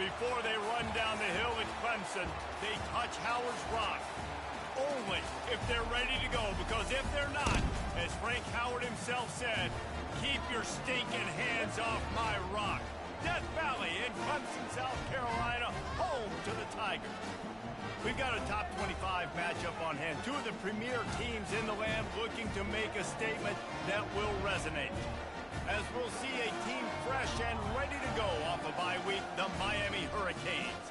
Before they run down the hill at Clemson, they touch Howard's rock. Only if they're ready to go, because if they're not, as Frank Howard himself said, keep your stinking hands off my rock. Death Valley in Clemson, South Carolina, home to the Tigers. We've got a top 25 matchup on hand. Two of the premier teams in the land looking to make a statement that will resonate. As we'll see a team fresh and ready to go off a bye week, the Miami Hurricanes.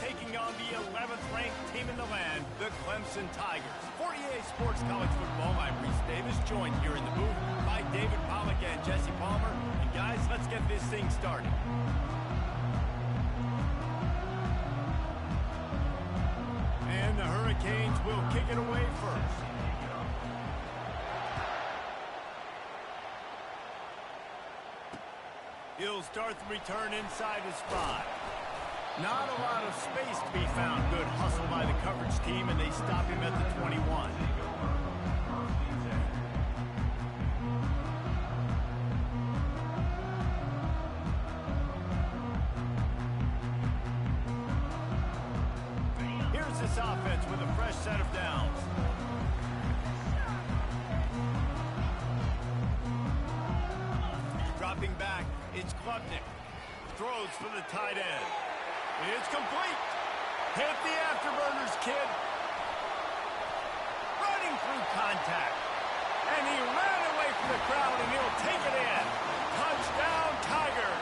Taking on the 11th ranked team in the land, the Clemson Tigers. For EA Sports College Football, I'm Reese Davis, joined here in the booth by David Pollack and Jesse Palmer. And guys, let's get this thing started. And the Hurricanes will kick it away first. He'll start the return inside his 5. Not a lot of space to be found. Good hustle by the coverage team, and they stop him at the 21. Here's this offense with a fresh set of downs. Dropping back, it's Klubnik. Throws for the tight end. It's complete. Hit the afterburners, kid. Running through contact. And he ran away from the crowd, and he'll take it in. Touchdown, Tigers.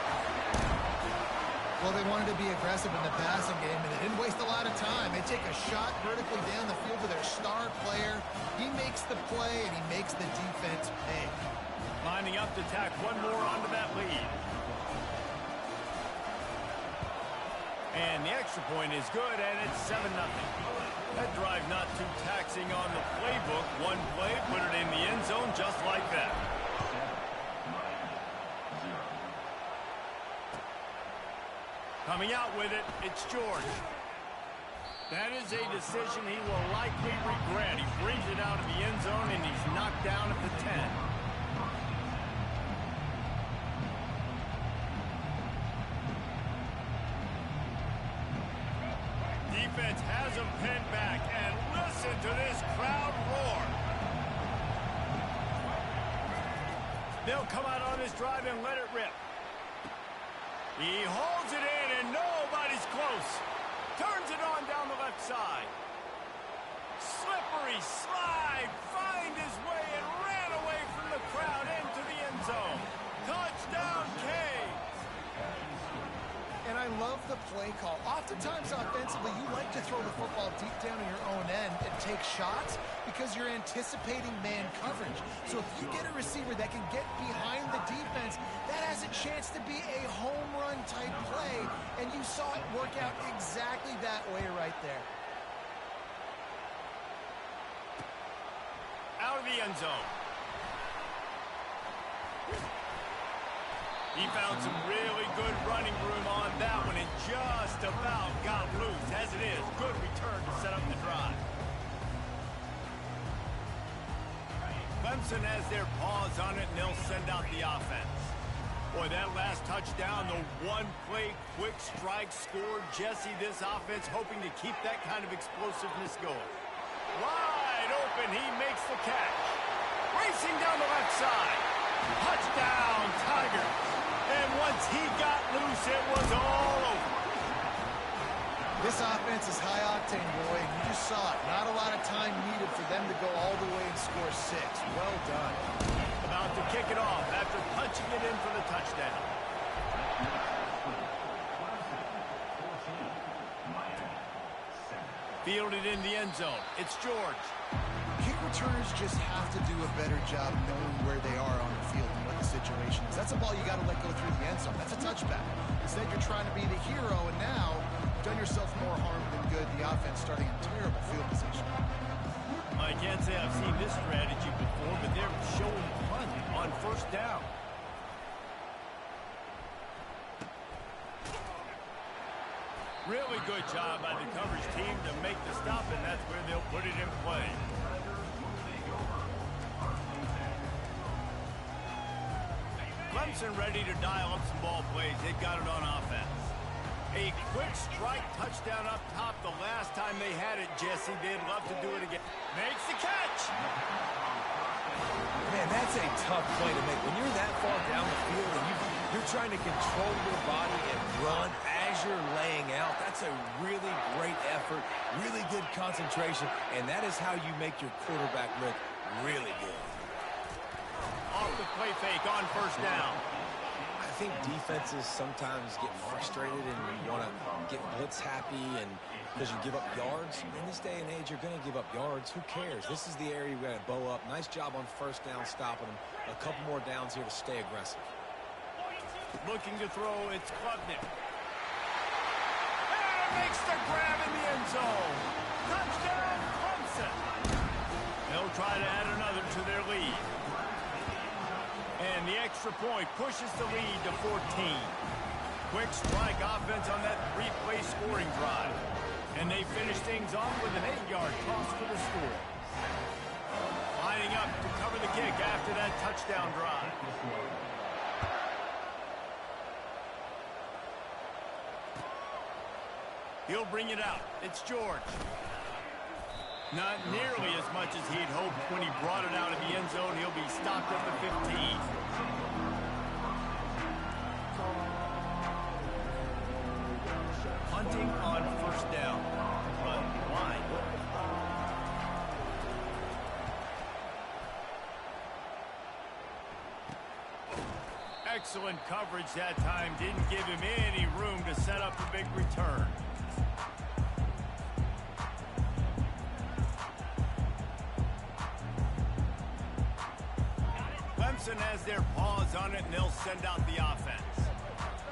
Well, they wanted to be aggressive in the passing game, and they didn't waste a lot of time. They take a shot vertically down the field to their star player. He makes the play, and he makes the defense pay. Lining up to tack one more onto that lead. And the extra point is good, and it's 7-0. That drive not too taxing on the playbook. One play, put it in the end zone just like that. Coming out with it, it's George. That is a decision he will likely regret. He brings it out of the end zone, and he's knocked down at the 10. Defense has him pinned back, and listen to this crowd roar. They'll come out on this drive and let it rip. He holds it in, and nobody's close. Turns it on down the left side. Slippery slide, find his way, and ran away from the crowd into the end zone. Touchdown, Canes. And I love the play call. Oftentimes offensively, you like to throw the football deep down in your own end and take shots because you're anticipating man coverage. So if you get a receiver that can get behind the defense, that has a chance to be a home run type play. And you saw it work out exactly that way right there. Out of the end zone. He found some really good running room on that one and just about got loose. As it is, good return to set up the drive. Clemson has their paws on it, and they'll send out the offense. Boy, that last touchdown, the one-play quick strike scored. Jesse, this offense hoping to keep that kind of explosiveness going. Wide open, he makes the catch. Racing down the left side. Touchdown, Tigers. And once he got loose, it was all over. This offense is high-octane, boy. You just saw it. Not a lot of time needed for them to go all the way and score 6. Well done. About to kick it off after punching it in for the touchdown. Fielded in the end zone. It's George. Kick returners just have to do a better job knowing where they are on the field and what the situation is. That's a ball you got to let go through the end zone. That's a touchback. Instead, you're trying to be the hero, and now you've done yourself more harm than good. The offense starting in terrible field position. I can't say I've seen this strategy before, but they're showing punt on first down. Really good job by the coverage team to make the stop, and that's where they'll put it in play. Clemson ready to dial up some ball plays. They've got it on offense. A quick strike touchdown up top the last time they had it, Jesse. They'd love to do it again. Makes the catch. Man, that's a tough play to make. When you're that far down the field and you're trying to control your body and run as you're laying out, that's a really great effort, really good concentration, and that is how you make your quarterback look really good. Off the play fake on first down. I think defenses sometimes get frustrated and you want to get blitz happy and because you give up yards. In this day and age, you're going to give up yards. Who cares? This is the area we got to bow up. Nice job on first down stopping them. A couple more downs here to stay aggressive. Looking to throw, it's Klubnik. And makes the grab in the end zone. Touchdown, Clemson. They'll try to add another to their lead. And the extra point pushes the lead to 14. Quick strike offense on that three-play scoring drive. And they finish things off with an 8-yard toss for the score. Lining up to cover the kick after that touchdown drive. He'll bring it out. It's George. Not nearly as much as he'd hoped when he brought it out of the end zone. He'll be stopped at the 15. Hunting on first down. But wide. Excellent coverage that time. Didn't give him any room to set up a big return. Clemson has their paws on it, and they'll send out the offense.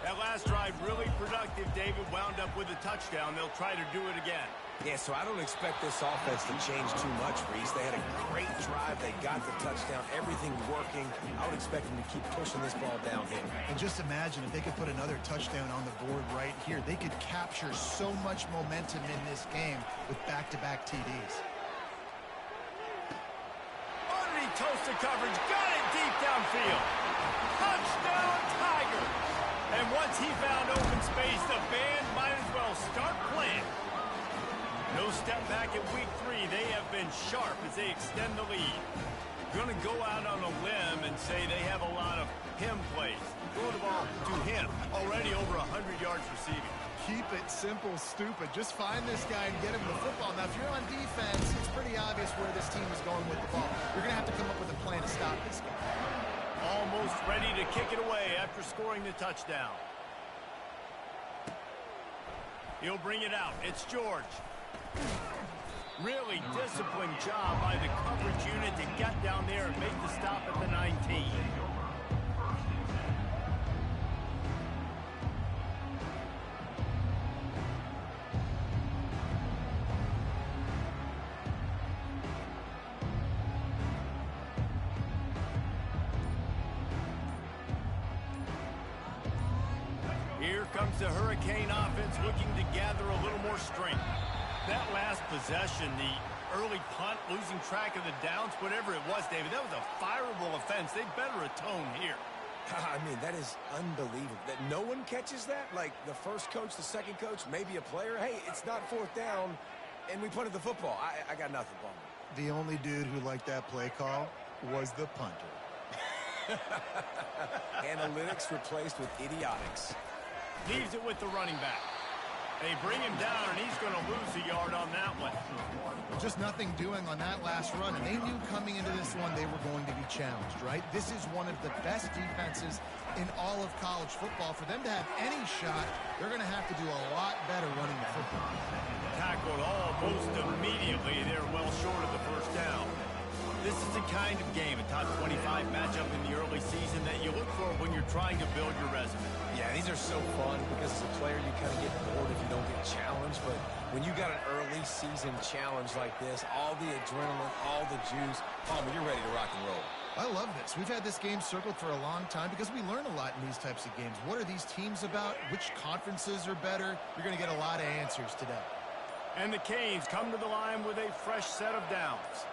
That last drive really productive. David wound up with a touchdown. They'll try to do it again. Yeah, so I don't expect this offense to change too much, Reese. They had a great drive. They got the touchdown. Everything working. I would expect them to keep pushing this ball downhill. And just imagine if they could put another touchdown on the board right here. They could capture so much momentum in this game with back-to-back TDs. Underneath toasted coverage. Got it deep downfield. Touchdown, Tiger. And once he found open space, the band might as well start playing. No step back in week 3. They have been sharp as they extend the lead. Going to go out on a limb and say they have a lot of him plays. Throw the ball to him. Already over 100 yards receiving. Keep it simple, stupid. Just find this guy and get him the football. Now, if you're on defense, it's pretty obvious where this team is going with the ball. You're going to have to come up with a plan to stop this guy. Almost ready to kick it away after scoring the touchdown. He'll bring it out. It's George. Really disciplined job by the coverage unit to get down there and make the stop at the 19. Here comes the Hurricane offense looking to gather a little more strength. That last possession, the early punt, losing track of the downs, whatever it was, David, that was a fireable offense. They better atone here. I mean, that is unbelievable. That no one catches that? Like the first coach, the second coach, maybe a player. Hey, it's not fourth down, and we punted the football. I got nothing, Palmer. The only dude who liked that play call was the punter. Analytics replaced with idiotics. Leaves it with the running back. They bring him down, and he's going to lose a yard on that one. Just nothing doing on that last run, and they knew coming into this one they were going to be challenged, right? This is one of the best defenses in all of college football. For them to have any shot, they're going to have to do a lot better running the football. Tackled almost immediately. They're well short of the first down. This is the kind of game, a top 25 matchup in the early season that you look for when you're trying to build your resume. Yeah, these are so fun because as a player you kind of get bored if you don't get challenged. But when you got an early season challenge like this, all the adrenaline, all the juice, Palmer, you're ready to rock and roll. I love this. We've had this game circled for a long time because we learn a lot in these types of games. What are these teams about? Which conferences are better? You're going to get a lot of answers today. And the Canes come to the line with a fresh set of downs.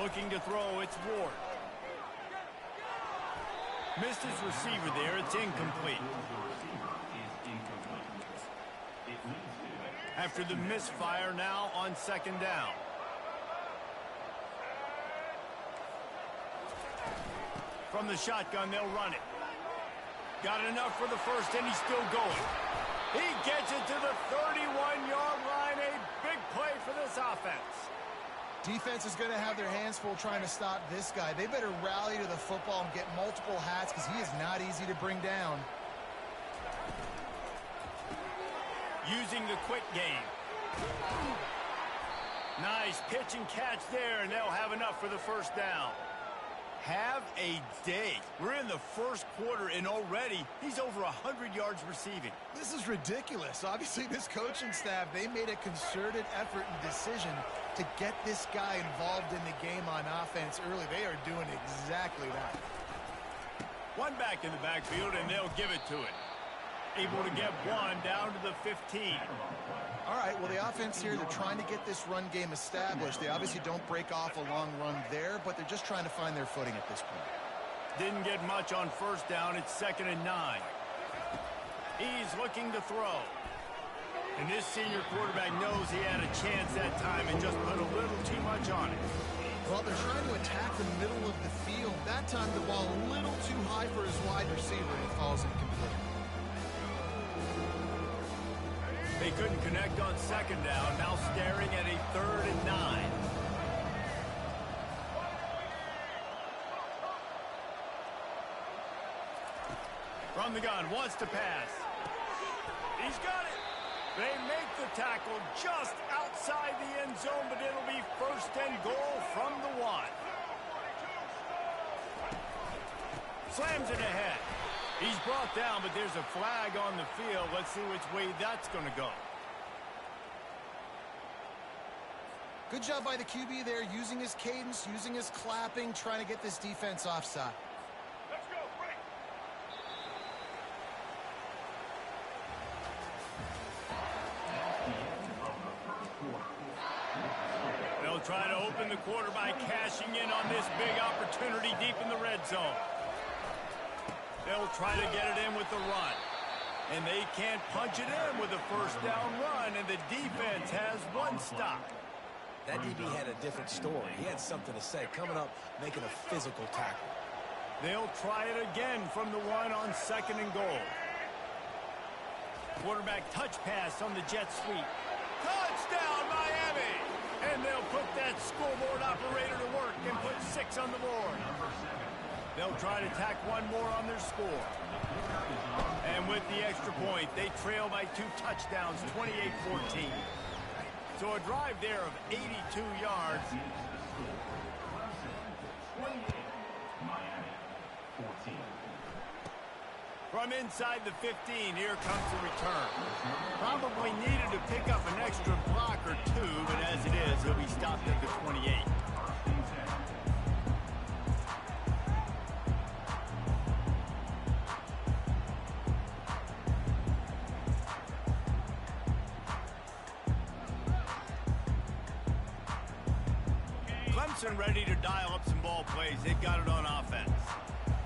Looking to throw, it's Ward. Missed his receiver there, it's incomplete. After the misfire, now on second down. From the shotgun, they'll run it. Got enough for the first, and he's still going. He gets it to the 31-yard line. A big play for this offense. Defense is going to have their hands full trying to stop this guy. They better rally to the football and get multiple hats because he is not easy to bring down. Using the quick game. Nice pitch and catch there, and they'll have enough for the first down. Have a day. We're in the first quarter, and already he's over 100 yards receiving. This is ridiculous. Obviously, this coaching staff, they made a concerted effort and decision to get this guy involved in the game on offense early. They are doing exactly that. One back in the backfield, and they'll give it to it. Able to get one down to the 15. All right, well, the offense here, they're trying to get this run game established. They obviously don't break off a long run there, but they're just trying to find their footing at this point. Didn't get much on first down. It's 2nd and 9. He's looking to throw. And this senior quarterback knows he had a chance that time and just put a little too much on it. Well, they're trying to attack the middle of the field. That time, the ball a little too high for his wide receiver, and it falls incomplete. They couldn't connect on second down. Now staring at a 3rd and 9. From the gun, wants to pass. He's got it. They make the tackle just outside the end zone, but it'll be 1st and goal from the 1. Slams it ahead. He's brought down, but there's a flag on the field. Let's see which way that's going to go. Good job by the QB there, using his cadence, using his clapping, trying to get this defense offside. Let's go, break. They'll try to open the quarter by cashing in on this big opportunity deep in the red zone. They'll try to get it in with the run. And they can't punch it in with a 1st down run, and the defense has one stop. That DB had a different story. He had something to say, coming up, making a physical tackle. They'll try it again from the 1 on 2nd and goal. Quarterback touch pass on the jet sweep. Touchdown, Miami! And they'll put that scoreboard operator to work and put 6 on the board. They'll try to tack one more on their score. And with the extra point, they trail by 2 touchdowns, 28-14. So a drive there of 82 yards. From inside the 15, here comes the return. Probably needed to pick up an extra block or 2, but as it is, he'll be stopped at the 28. Clemson ready to dial up some ball plays. They've got it on offense.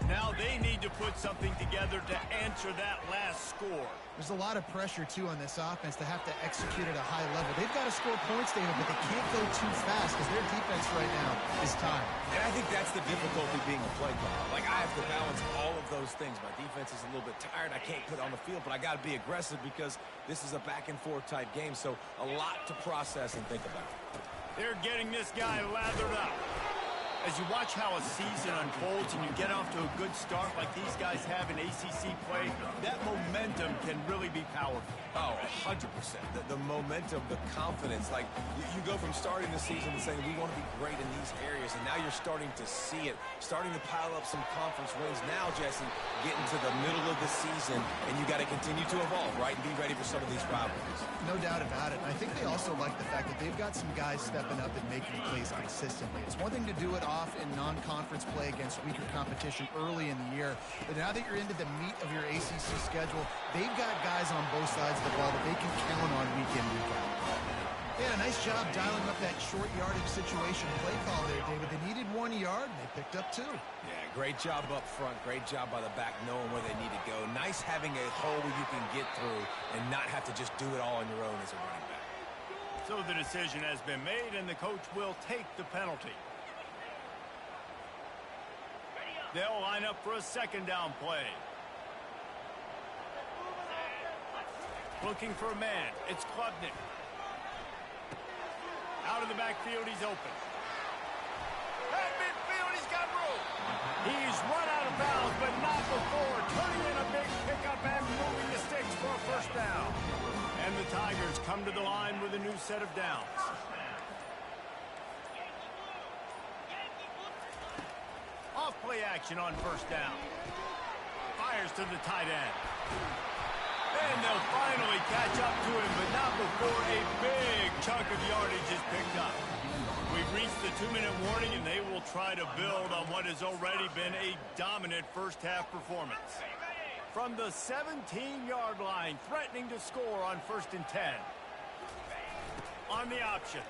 Now they need to put something together to answer that last score. There's a lot of pressure, too, on this offense to have to execute at a high level. They've got to score points, David, but they can't go too fast because their defense right now is tired. And I think that's the difficulty being a play caller. Like, I have to balance all of those things. My defense is a little bit tired. I can't put it on the field, but I got to be aggressive because this is a back-and-forth type game, so a lot to process and think about. They're getting this guy lathered up. As you watch how a season unfolds and you get off to a good start like these guys have in ACC play, that momentum can really be powerful. Oh, 100%. The momentum, the confidence. Like, you go from starting the season and saying, we want to be great in these areas, and now you're starting to see it, starting to pile up some conference wins. Now, Jesse, getting to the middle of the season, and you got to continue to evolve, right, and be ready for some of these rivalries. No doubt about it. I think they also like the fact that they've got some guys stepping up and making plays consistently. It's one thing to do it off in non-conference play against weaker competition early in the year, but now that you're into the meat of your ACC schedule, they've got guys on both sides of the ball that they can count on week in, week out. Yeah, nice job dialing up that short yardage situation play call there, David. They needed 1 yard, and they picked up 2. Yeah, great job up front. Great job by the back knowing where they need to go. Nice having a hole you can get through and not have to just do it all on your own as a running back. So the decision has been made, and the coach will take the penalty. They'll line up for a second down play. Looking for a man. It's Klubnik. Out of the backfield, he's open. At midfield, he's got room. He's run out of bounds, but not before turning in a big pickup and moving the sticks for a first down. And the Tigers come to the line with a new set of downs. Off play action on first down. Fires to the tight end. And they'll finally catch up to him, but not before a big chunk of yardage is picked up. We've reached the 2-minute warning, and they will try to build on what has already been a dominant first-half performance. From the 17-yard line, threatening to score on 1st and 10. On the option.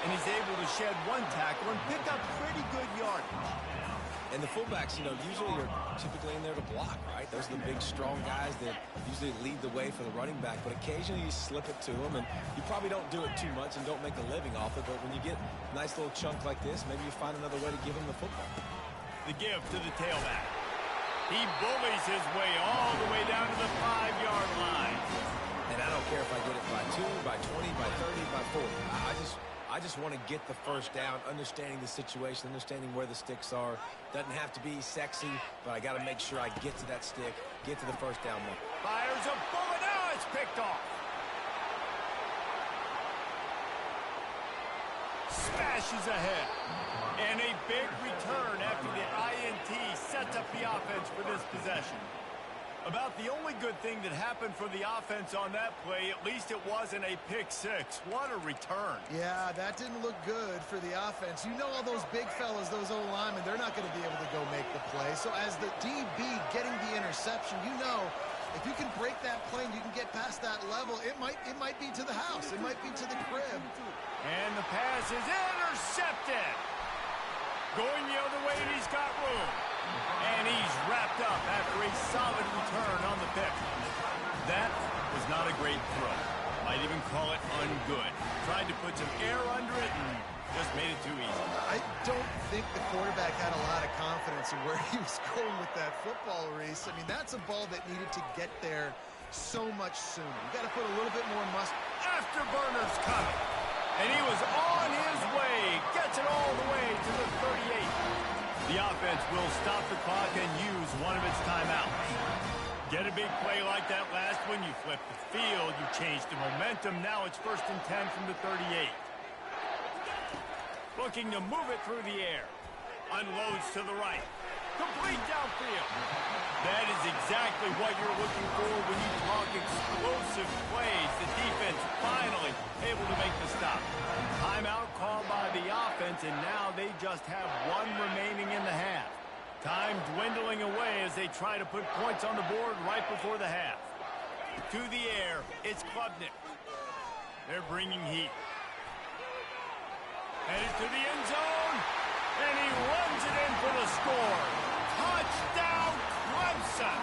And he's able to shed one tackle and pick up pretty good yardage. And the fullbacks, usually are typically in there to block, right? Those are the big, strong guys that usually lead the way for the running back. But occasionally you slip it to them, and you probably don't do it too much and don't make a living off it. But when you get a nice little chunk like this, maybe you find another way to give him the football. The give to the tailback. He bullies his way all the way down to the 5-yard line. And I don't care if I get it by 2, by 20, by 30, by 40. I just want to get the first down, understanding the situation, understanding where the sticks are. Doesn't have to be sexy, but I got to make sure I get to that stick, get to the first down mark. Fires a bullet. Now it's picked off. Smashes ahead. And a big return after the INT sets up the offense for this possession. About the only good thing that happened for the offense on that play, at least it wasn't a pick six. What a return. Yeah, that didn't look good for the offense. You know all those big fellas, those O-linemen, they're not going to be able to go make the play. So as the DB getting the interception, if you can break that play and you can get past that level, it might be to the house. It might be to the crib. And the pass is intercepted. Going the other way, and he's got room. And he's wrapped up after a solid return on the pick. That was not a great throw. Might even call it ungood. Tried to put some air under it and just made it too easy. I don't think the quarterback had a lot of confidence in where he was going with that football, Reese. I mean, that's a ball that needed to get there so much sooner. You got to put a little bit more muscle. Afterburner's coming. And he was on his way. Gets it all the way to the 38. The offense will stop the clock and use one of its timeouts. Get a big play like that last one, you flip the field, you change the momentum. Now it's 1st and 10 from the 38. Looking to move it through the air. Unloads to the right. Complete downfield. That is exactly what you're looking for when you talk explosive plays. The defense finally able to make the stop. Timeout called by the offense, and now they just have one remaining in the half. Time dwindling away as they try to put points on the board right before the half. To the air, it's Klubnik. They're bringing heat. Headed to the end zone, and he runs it in for the score. Touchdown, Clemson!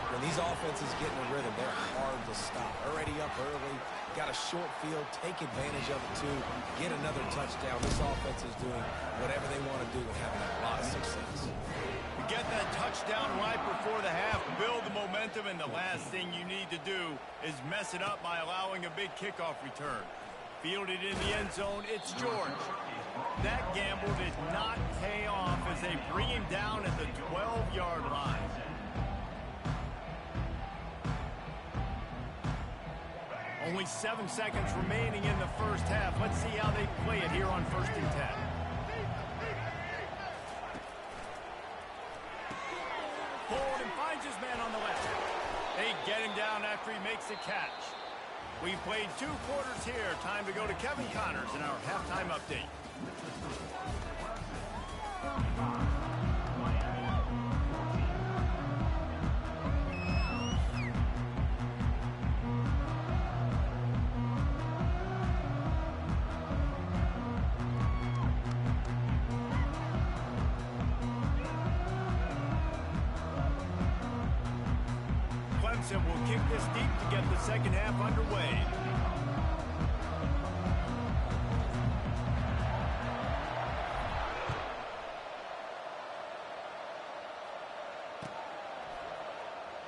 When these offenses get in a rhythm, they're hard to stop. Already up early, got a short field, take advantage of it too, get another touchdown. This offense is doing whatever they want to do and having a lot of success. You get that touchdown right before the half, build the momentum, and the last thing you need to do is mess it up by allowing a big kickoff return. Fielded in the end zone, it's George. That gamble did not pay off as they bring him down at the 12-yard line. Only 7 seconds remaining in the first half. Let's see how they play it here on 1st and 10. Hold and finds his man on the left. They get him down after he makes the catch. We've played 2 quarters here. Time to go to Kevin Connors in our halftime update. Clemson will kick this deep to get the second half underway.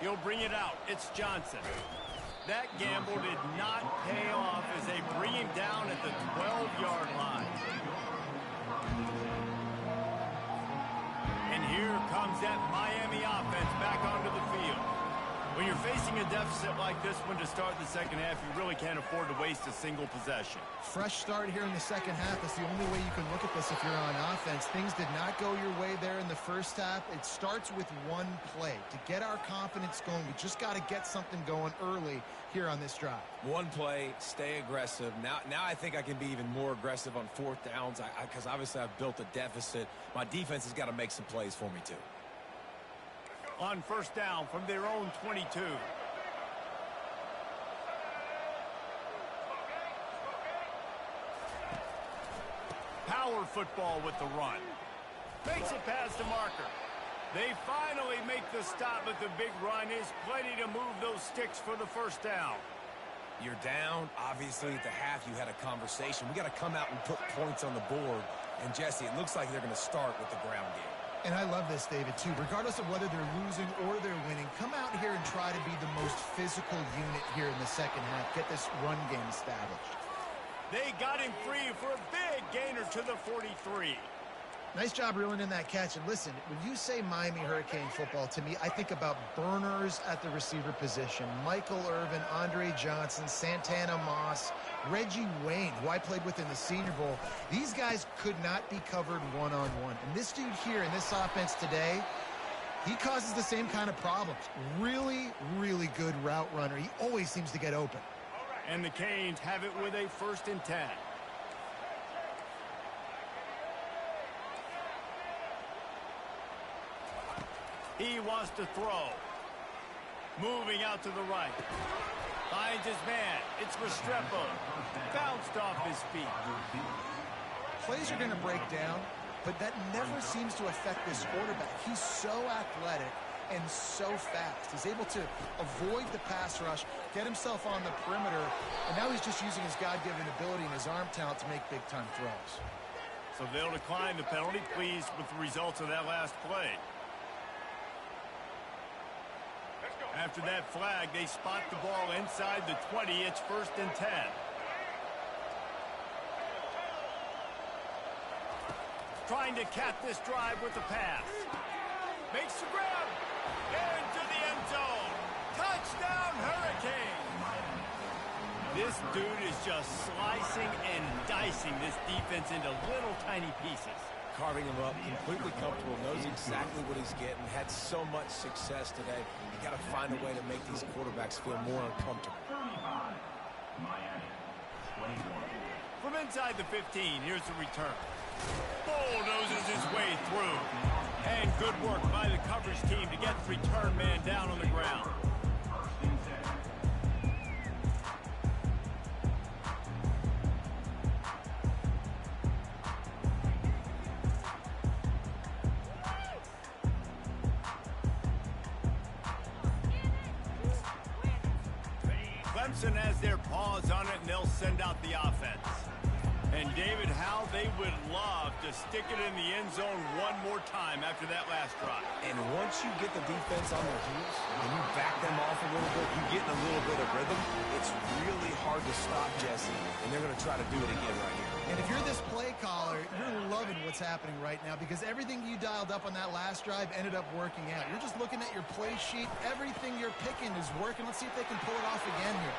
He'll bring it out. It's Johnson. That gamble did not pay off as they bring him down at the 12-yard line. And here comes that Miami offense back onto the field. When you're facing a deficit like this one to start the second half, you really can't afford to waste a single possession. Fresh start here in the second half. That's the only way you can look at this if you're on offense. Things did not go your way there in the first half. It starts with one play. To get our confidence going, we just got to get something going early here on this drive. One play, stay aggressive. Now I think I can be even more aggressive on fourth downs because obviously I've built a deficit. My defense has got to make some plays for me too. On first down from their own 22. Power football with the run. Makes it past the marker. They finally make the stop, but the big run is plenty to move those sticks for the first down. You're down. Obviously, at the half, you had a conversation. We got to come out and put points on the board. And, Jesse, it looks like they're going to start with the ground game. And I love this, David, too. Regardless of whether they're losing or they're winning, come out here and try to be the most physical unit here in the second half. Get this run game established. They got him free for a big gainer to the 43. Nice job reeling in that catch. And listen, when you say Miami Hurricane football, to me, I think about burners at the receiver position. Michael Irvin, Andre Johnson, Santana Moss, Reggie Wayne, who I played with in the Senior Bowl. These guys could not be covered one-on-one. And this dude here in this offense today, he causes the same kind of problems. Really, really good route runner. He always seems to get open. And the Canes have it with a 1st and 10. He wants to throw. Moving out to the right. Finds his man. It's Restrepo. Bounced off his feet. Plays are going to break down, but that never seems to affect this quarterback. He's so athletic and so fast. He's able to avoid the pass rush, get himself on the perimeter, and now he's just using his God-given ability and his arm talent to make big-time throws. So they'll decline the penalty, pleased with the results of that last play. After that flag, they spot the ball inside the 20. It's 1st and 10. Trying to cap this drive with the pass. Makes the grab. Into the end zone. Touchdown, Hurricane. This dude is just slicing and dicing this defense into little tiny pieces. Carving him up, completely comfortable, knows exactly what he's getting, had so much success today. You got to find a way to make these quarterbacks feel more uncomfortable. From inside the 15, here's the return. Bulldozes his way through. And good work by the coverage team to get the return man down on the ground. Clemson has their paws on it, and they'll send out the offense. And David, how they would love to stick it in the end zone one more time after that last drive. And once you get the defense on their heels, and you back them off a little bit, you get in a little bit of rhythm, it's really hard to stop, Jesse, and they're going to try to do it again right here. And if you're this play caller, you're loving what's happening right now because everything you dialed up on that last drive ended up working out. You're just looking at your play sheet. Everything you're picking is working. Let's see if they can pull it off again here.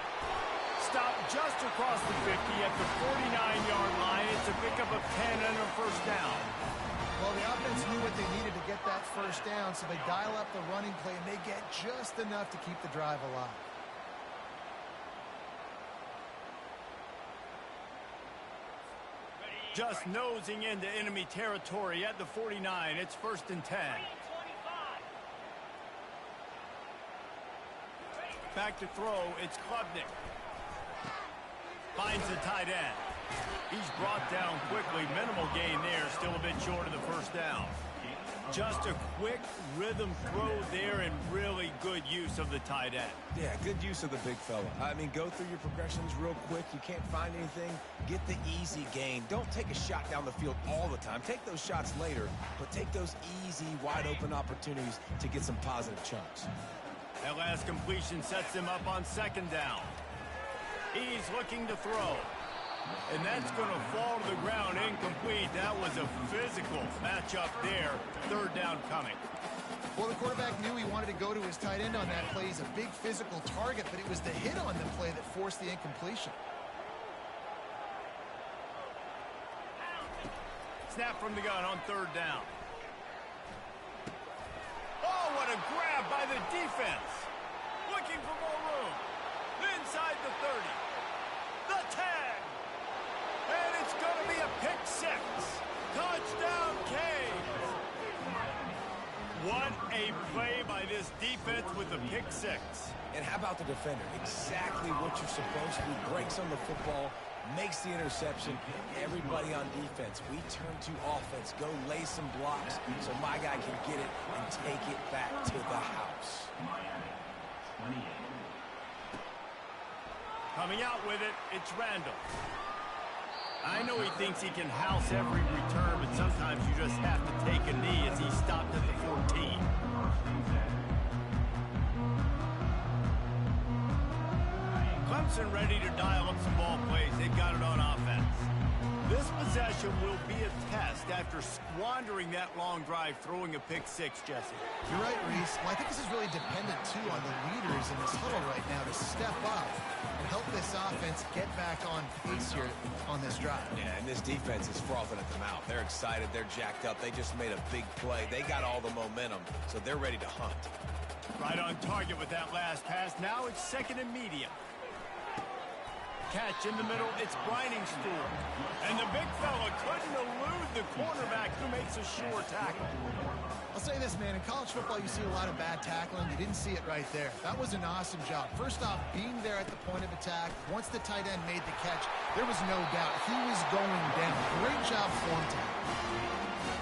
Stop just across the 50 at the 49-yard line. It's a pickup of 10 and a 1st down. Well, the offense knew what they needed to get that 1st down, so they dial up the running play, and they get just enough to keep the drive alive. Just nosing into enemy territory at the 49. It's 1st and 10. Back to throw. It's Klubnik. Finds the tight end. He's brought down quickly. Minimal gain there. Still a bit short of the 1st down. Just a quick rhythm throw there and really good use of the tight end. Yeah, good use of the big fella. I mean, go through your progressions real quick. You can't find anything, get the easy gain. Don't take a shot down the field all the time. Take those shots later, but take those easy, wide-open opportunities to get some positive chunks. That last completion sets him up on second down. He's looking to throw. And that's going to fall to the ground incomplete. That was a physical matchup there. Third down coming. Well, the quarterback knew he wanted to go to his tight end on that play. He's a big physical target, but it was the hit on the play that forced the incompletion. Snap from the gun on third down. Oh, what a grab by the defense. Looking for more room. Inside the 30. The 10. And it's going to be a pick six. Touchdown, Canes. What a play by this defense with the pick six. And how about the defender? Exactly what you're supposed to do. Breaks on the football, makes the interception. Everybody on defense, we turn to offense. Go lay some blocks so my guy can get it and take it back to the house. Coming out with it, it's Randall. I know he thinks he can house every return, but sometimes you just have to take a knee as he stopped at the 14. Clemson ready to dial up some ball plays. They've got it on offense. This possession will be a test after squandering that long drive throwing a pick six, Jesse. You're right, Reese. Well, I think this is really dependent, too, on the leaders in this huddle right now to step up and help this offense get back on pace here on this drive. Yeah, and this defense is frothing at the mouth. They're excited. They're jacked up. They just made a big play. They got all the momentum, so they're ready to hunt. Right on target with that last pass. Now it's second and medium. Catch in the middle, it's Briningstool. And the big fella couldn't elude the cornerback who makes a sure tackle. I'll say this, man. In college football, you see a lot of bad tackling. You didn't see it right there. That was an awesome job. First off, being there at the point of attack. Once the tight end made the catch, there was no doubt he was going down. Great job form tackle.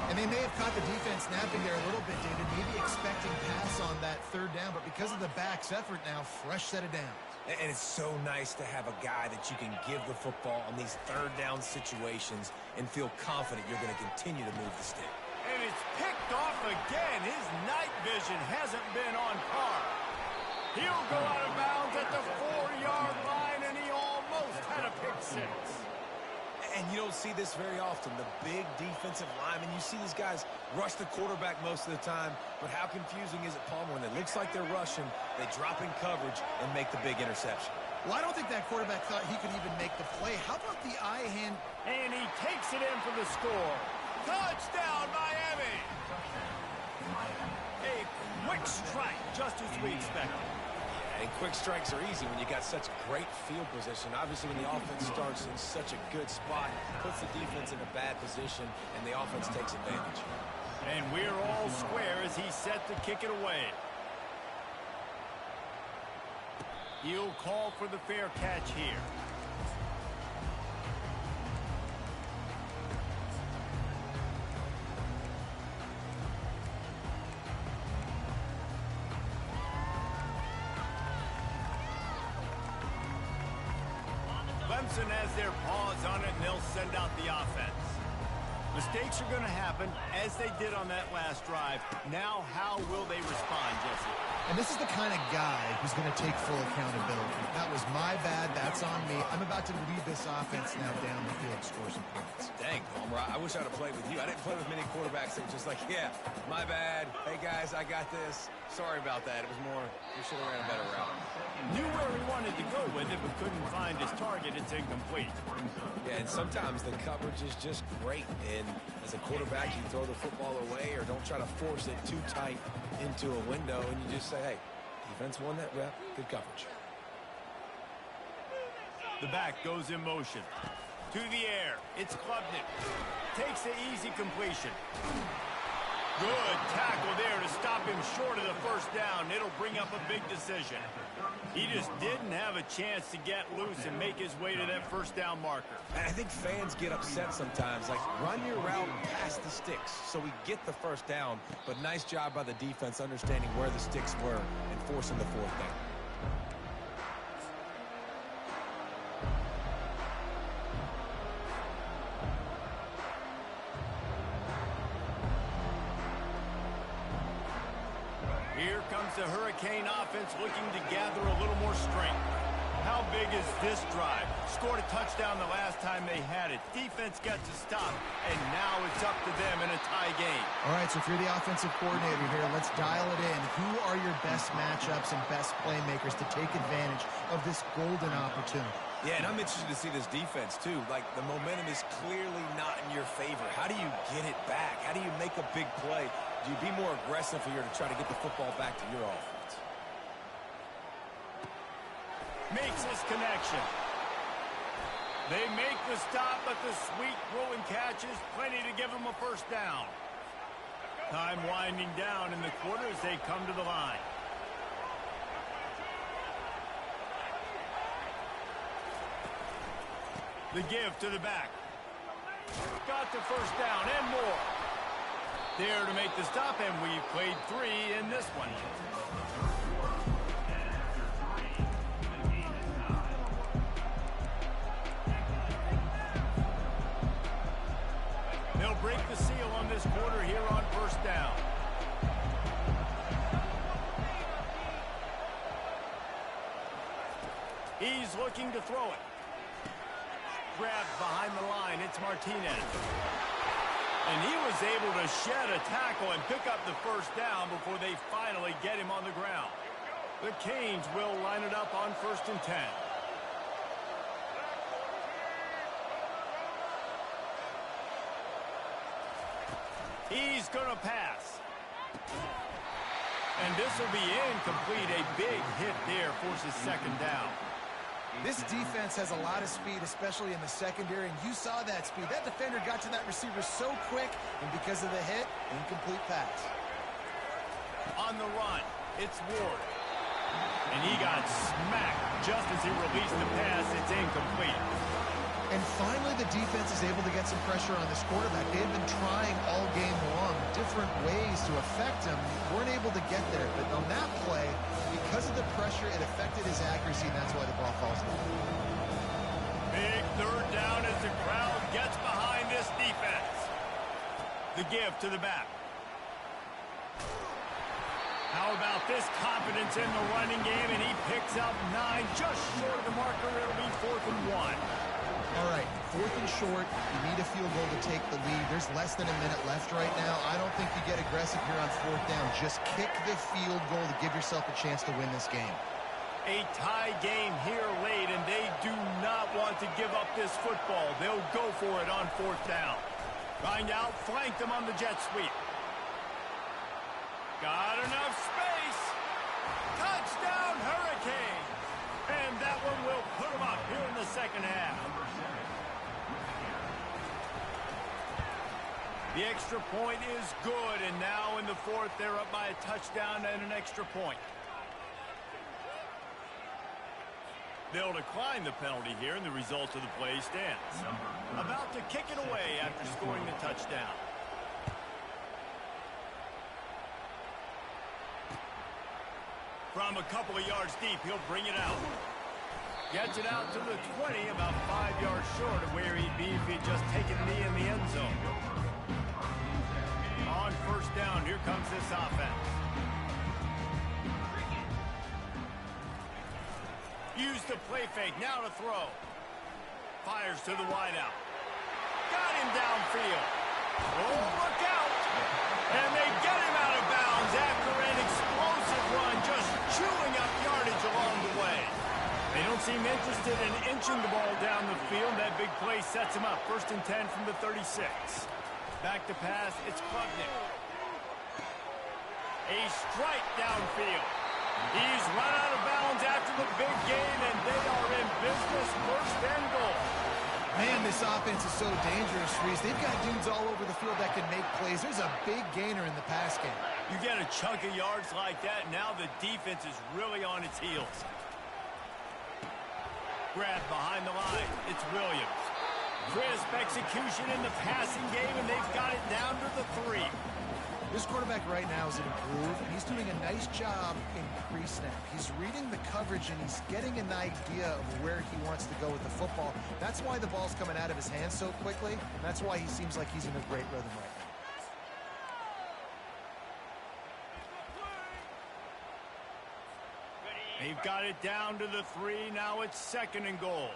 And they may have caught the defense napping there a little bit, David, maybe expecting pass on that third down, but because of the back's effort now, fresh set of downs. And it's so nice to have a guy that you can give the football on these third down situations and feel confident you're going to continue to move the stick. And it's picked off again. His night vision hasn't been on par. He'll go out of bounds at the 4-yard line, and he almost had a pick six. And you don't see this very often. The big defensive linemen, you see these guys rush the quarterback most of the time, but how confusing is it, Palmer, when it looks like they're rushing, they drop in coverage and make the big interception? Well, I don't think that quarterback thought he could even make the play. How about the eye hand? And he takes it in for the score. Touchdown, Miami! A quick strike, just as we expected. And quick strikes are easy when you got such great field position. Obviously, when the offense starts in such a good spot, puts the defense in a bad position, and the offense takes advantage. And we're all square as he's set to kick it away. He'll call for the fair catch here. Clemson has their paws on it, and they'll send out the offense. Mistakes are going to happen, as they did on that last drive. Now, how will they respond, Jesse? And this is the kind of guy who's going to take full accountability. That was my bad. That's on me. I'm about to lead this offense now down the field, score some points. Dang, Palmer, I wish I'd have played with you. I didn't play with many quarterbacks that were just like, yeah, my bad. Hey, guys, I got this. Sorry about that. It was more, we should have ran a better route. Knew where he wanted to go with it, but couldn't find his target. It's incomplete. Yeah, and sometimes the coverage is just great. And as a quarterback, you throw the football away or don't try to force it too tight into a window, and you just say, hey, defense won that rep. Good coverage. The back goes in motion. To the air. It's Klubnik. Takes the easy completion. Good tackle there to stop him short of the first down. It'll bring up a big decision. He just didn't have a chance to get loose and make his way to that first down marker. And I think fans get upset sometimes, like run your route past the sticks so we get the first down, but nice job by the defense understanding where the sticks were and forcing the fourth down. Here comes the Hurricane offense looking to gather a little more strength. How big is this drive? Scored a touchdown the last time they had it. Defense got to stop, and now it's up to them in a tie game. All right, so if you're the offensive coordinator here, let's dial it in. Who are your best matchups and best playmakers to take advantage of this golden opportunity? Yeah, and I'm interested to see this defense, too. Like, the momentum is clearly not in your favor. How do you get it back? How do you make a big play? Do you be more aggressive here to try to get the football back to your offense? Makes his connection. They make the stop, but the sweet throw and catch is plenty to give them a first down. Time winding down in the quarter as they come to the line. The give to the back. Got the first down and more. There to make the stop, and we've played 3 in this one. They'll break the seal on this quarter here on first down. He's looking to throw it. Grabbed behind the line, it's Martinez. And he was able to shed a tackle and pick up the first down before they finally get him on the ground. The Canes will line it up on 1st and 10. He's going to pass. And this will be incomplete. A big hit there forces 2nd down. This defense has a lot of speed, especially in the secondary, and you saw that speed. That defender got to that receiver so quick, and because of the hit, incomplete pass. On the run, it's Ward. And he got smacked just as he released the pass. It's incomplete. And finally, the defense is able to get some pressure on this quarterback. They've been trying all game long different ways to affect him. Weren't able to get there, but on that play, because of the pressure, it affected his accuracy, and that's why the ball falls down. Big 3rd down as the crowd gets behind this defense. The give to the back. How about this confidence in the running game, and he picks up 9, just short of the marker. It'll be 4th and 1. All right, 4th and short, you need a field goal to take the lead. There's less than a minute left right now. I don't think you get aggressive here on 4th down. Just kick the field goal to give yourself a chance to win this game. A tie game here late, and they do not want to give up this football. They'll go for it on 4th down. Trying to outflank them on the jet sweep. Got enough space. Touchdown, Hurricane. And that one will put them up here in the 2nd half. The extra point is good, and now in the 4th, they're up by a touchdown and an extra point. They'll decline the penalty here, and the result of the play stands. About to kick it away after scoring the touchdown. From a couple of yards deep, he'll bring it out. Gets it out to the 20, about 5 yards short of where he'd be if he'd just taken a knee in the end zone. On 1st down, here comes this offense. Use the play fake, now to throw. Fires to the wideout. Got him downfield. Oh, look out! And they get him out of bounds after an explosive run, just chewing up yardage along the way. They don't seem interested in inching the ball down the field. That big play sets him up. 1st and 10 from the 36. Back to pass, it's Klubnik. A strike downfield. He's run out of bounds after the big gain, and they are in business. 1st and goal. Man, this offense is so dangerous, Reese. They've got dudes all over the field that can make plays. There's a big gainer in the pass game. You get a chunk of yards like that, now the defense is really on its heels. Grab behind the line. It's Williams. Crisp execution in the passing game, and they've got it down to the 3. This quarterback right now is an improve, and he's doing a nice job in pre-snap. He's reading the coverage, and he's getting an idea of where he wants to go with the football. That's why the ball's coming out of his hands so quickly, and that's why he seems like he's in a great rhythm right now. They've got it down to the 3. Now it's 2nd and goal.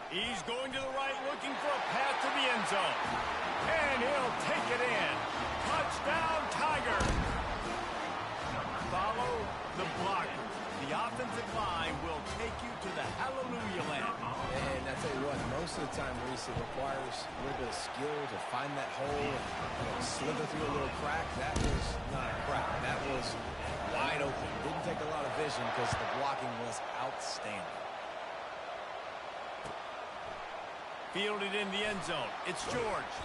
He's going to the right, looking for a path to the end zone. And he'll take it in. Touchdown, Tiger. Follow the blockers. The offensive line will take you to the hallelujah land. And I tell you what, most of the time, Reese, it requires a little bit of skill to find that hole and slither through a little crack. That was not a crack. That was wide open. Didn't take a lot of vision because the blocking was outstanding. Fielded in the end zone. It's George.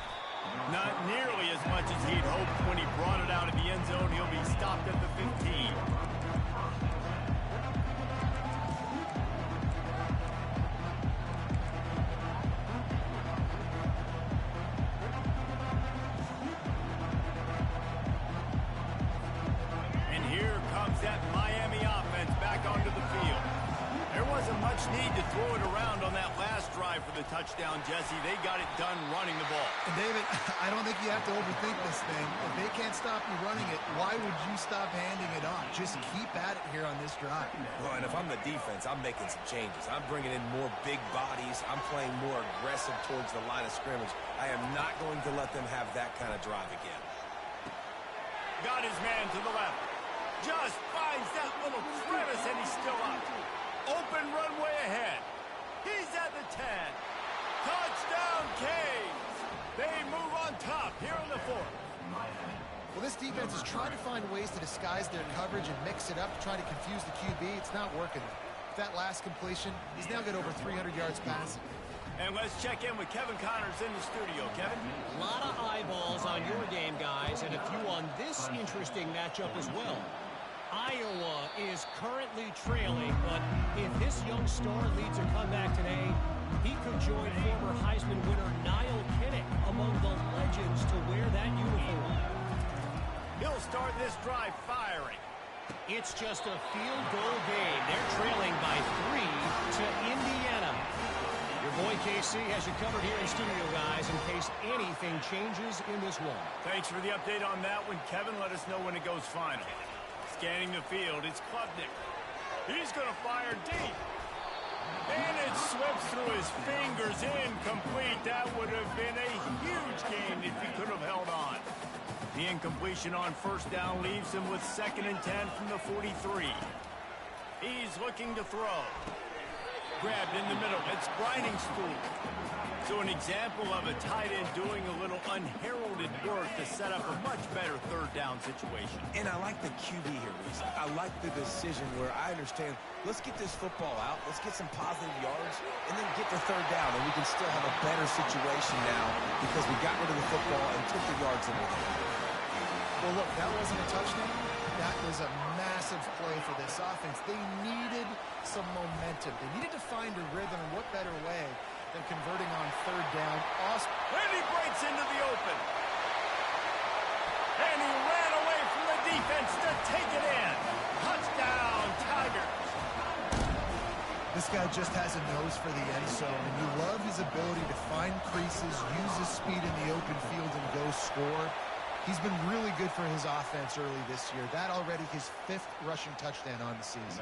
Not nearly as much as he'd hoped when he brought it out of the end zone. He'll be stopped at the 15. And here comes that Miami offense back onto the field. There wasn't much need to throw it around on that last drive for the touchdown, Jesse. They got it done running the ball. And David, I don't think you have to overthink this thing. If they can't stop you running it, why would you stop handing it off? Just keep at it here on this drive. Well, and if I'm the defense, I'm making some changes. I'm bringing in more big bodies. I'm playing more aggressive towards the line of scrimmage. I am not going to let them have that kind of drive again. Got his man to the left. Just finds that little crevice, and he's still up. Open runway ahead. He's at the 10. Touchdown, Canes. They move on top here in the 4th. Well, this defense is trying to find ways to disguise their coverage and mix it up to try to confuse the QB. It's not working. With that last completion, he's now got over 300 yards passing. And let's check in with Kevin Connors in the studio. Kevin? A lot of eyeballs on your game, guys, and a few on this interesting matchup as well. Iowa is currently trailing, but if this young star leads a comeback today, he could join former Heisman winner Niall Kinnick among the legends to wear that uniform. He'll start this drive firing. It's just a field goal game. They're trailing by 3 to Indiana. Your boy KC has you covered here in studio, guys, in case anything changes in this one. Thanks for the update on that one, Kevin. Let us know when it goes final. Scanning the field, it's Klubnik. He's going to fire deep. And it slips through his fingers, incomplete. That would have been a huge gain if he could have held on. The incompletion on first down leaves him with 2nd and 10 from the 43. He's looking to throw. Grabbed in the middle. It's Briningstool. So an example of a tight end doing a little unheralded work to set up a much better 3rd down situation. And I like the QB here, Reese. I like the decision where I understand, let's get this football out, let's get some positive yards, and then get to 3rd down, and we can still have a better situation now because we got rid of the football and took the yards in with it. Well, look, that wasn't a touchdown. That was a massive play for this offense. They needed some momentum. They needed to find a rhythm, and what better way than converting on 3rd down. Awesome. And he breaks into the open. And he ran away from the defense to take it in. Touchdown, Tigers. This guy just has a nose for the end zone, and you love his ability to find creases, use his speed in the open field, and go score. He's been really good for his offense early this year. That already his 5th rushing touchdown on the season.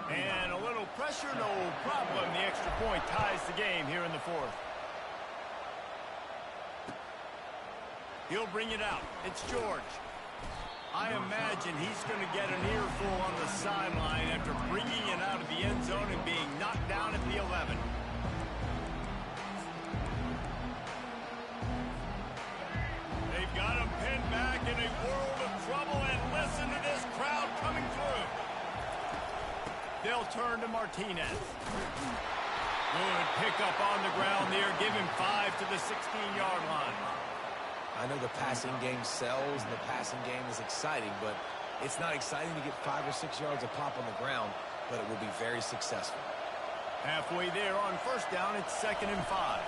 And a little pressure, no problem. The extra point ties the game here in the 4th. He'll bring it out. It's George. I imagine he's going to get an earful on the sideline after bringing it out of the end zone and being knocked down at the 11. They've got him pinned back in a world of trouble, and listen to this crowd coming through. They'll turn to Martinez. Good pickup on the ground there. Give him 5 to the 16-yard line. I know the passing game sells and the passing game is exciting, but it's not exciting to get 5 or 6 yards of pop on the ground. but it will be very successful. Halfway there on first down, it's 2nd and 5.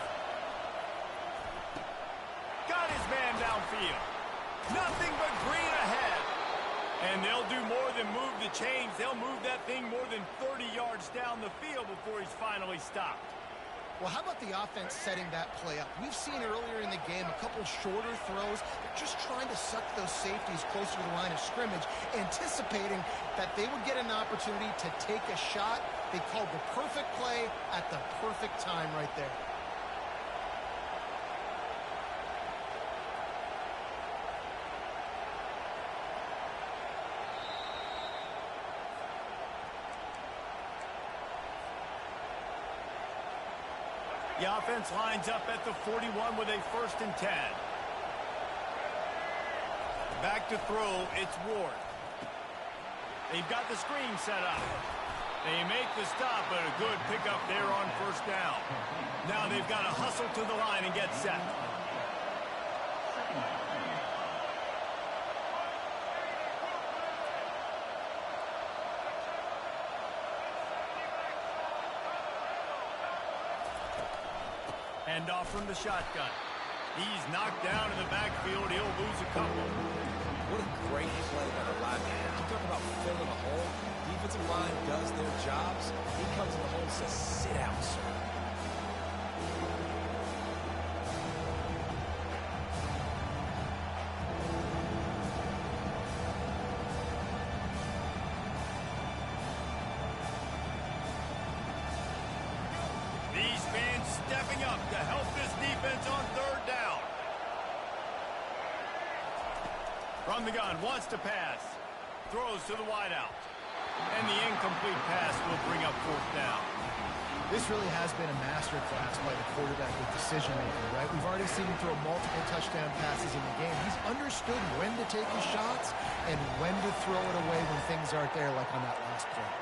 Got his man downfield. Nothing but green ahead. And they'll do more than move the chains. They'll move that thing more than 30 yards down the field before he's finally stopped. Well, how about the offense setting that play up? We've seen earlier in the game a couple shorter throws. They're just trying to suck those safeties closer to the line of scrimmage, anticipating that they would get an opportunity to take a shot. They called the perfect play at the perfect time right there. The offense lines up at the 41 with a 1st and 10. Back to throw, it's Ward. They've got the screen set up. They make the stop, but a good pickup there on first down. Now they've got to hustle to the line and get set. Hand off from the shotgun. He's knocked down in the backfield. He'll lose a couple. What a great play by the lineman. You talk about filling a hole. Defensive line does their jobs. He comes in the hole and says, sit out, sir. These fans stepping up to help this defense on 3rd down. From the gun, wants to pass. Throws to the wideout. And the incomplete pass will bring up 4th down. This really has been a masterclass by the quarterback with decision-making, right? We've already seen him throw multiple touchdown passes in the game. He's understood when to take his shots and when to throw it away when things aren't there, like on that last play.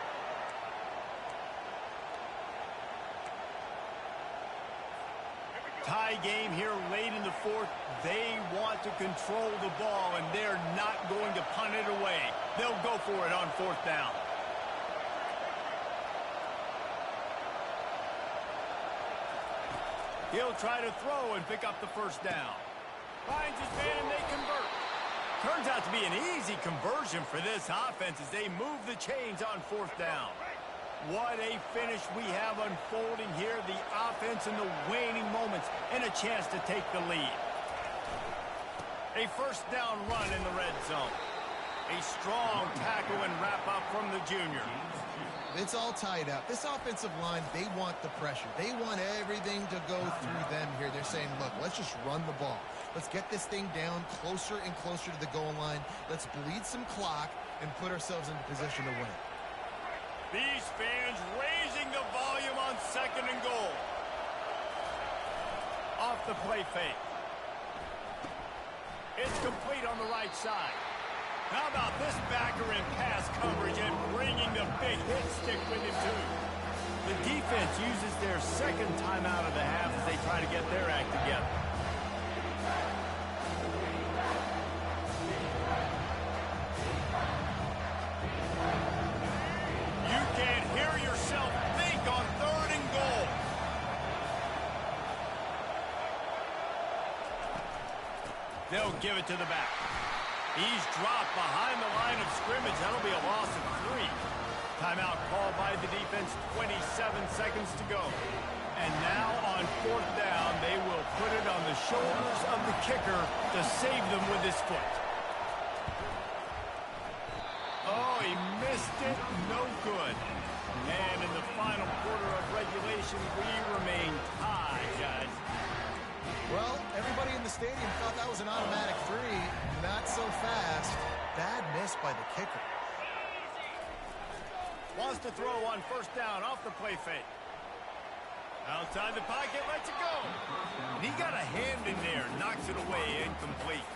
Tie game here late in the 4th. They want to control the ball, and they're not going to punt it away. They'll go for it on 4th down. He'll try to throw and pick up the 1st down. Finds his man, and they convert. Turns out to be an easy conversion for this offense as they move the chains on 4th down. What a finish we have unfolding here. The offense in the waning moments and a chance to take the lead. A 1st down run in the red zone. A strong tackle and wrap up from the junior. It's all tied up. This offensive line, they want the pressure. They want everything to go through them here. They're saying, look, let's just run the ball. Let's get this thing down closer and closer to the goal line. Let's bleed some clock and put ourselves in position to win. These fans raising the volume on 2nd and goal. Off the play fake. It's complete on the right side. How about this backer in pass coverage and bringing the big hit stick with him, too? The defense uses their 2nd timeout of the half as they try to get their act together. You can't hear yourself think on 3rd and goal. They'll give it to the back. He's dropped behind the line of scrimmage. That'll be a loss of 3. Timeout called by the defense, 27 seconds to go. And now on 4th down, they will put it on the shoulders of the kicker to save them with his foot. Oh, he missed it. No good. And in the final quarter of regulation, we remain tied, guys. Well, everybody in the stadium thought that was an automatic 3. Not so fast. Bad miss by the kicker. Wants to throw on 1st down off the play fake. Outside the pocket, lets it go. And he got a hand in there, knocks it away, incomplete.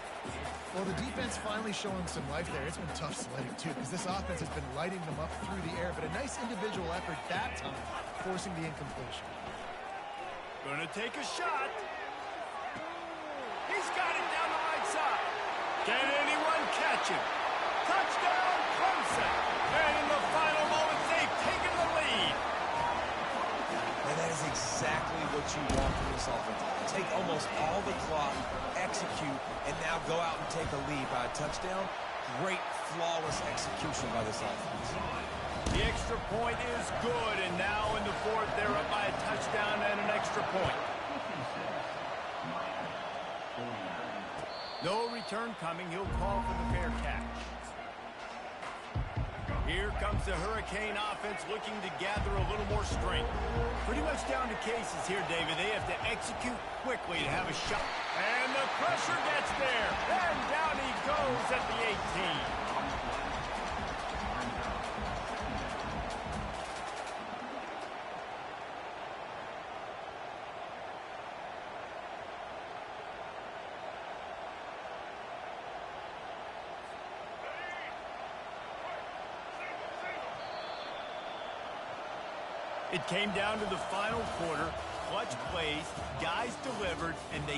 Well, the defense finally showing some life there. It's been tough sledding, too, because this offense has been lighting them up through the air. But a nice individual effort that time, forcing the incompletion. Gonna take a shot. He's got it down the right side. Can anyone catch him? Touchdown, Clemson. And in the final moments, they've taken is exactly what you want from this offense. Take almost all the clock, execute, and now go out and take a lead by a touchdown. Great, flawless execution by this offense. The extra point is good, and now in the fourth, they're up by a touchdown and an extra point. No return coming. He'll call for the fair catch. Here comes the Hurricane offense looking to gather a little more strength. Pretty much down to cases here, David. They have to execute quickly to have a shot. And the pressure gets there. And down he goes at the 18. It came down to the final quarter. Clutch plays, guys delivered, and they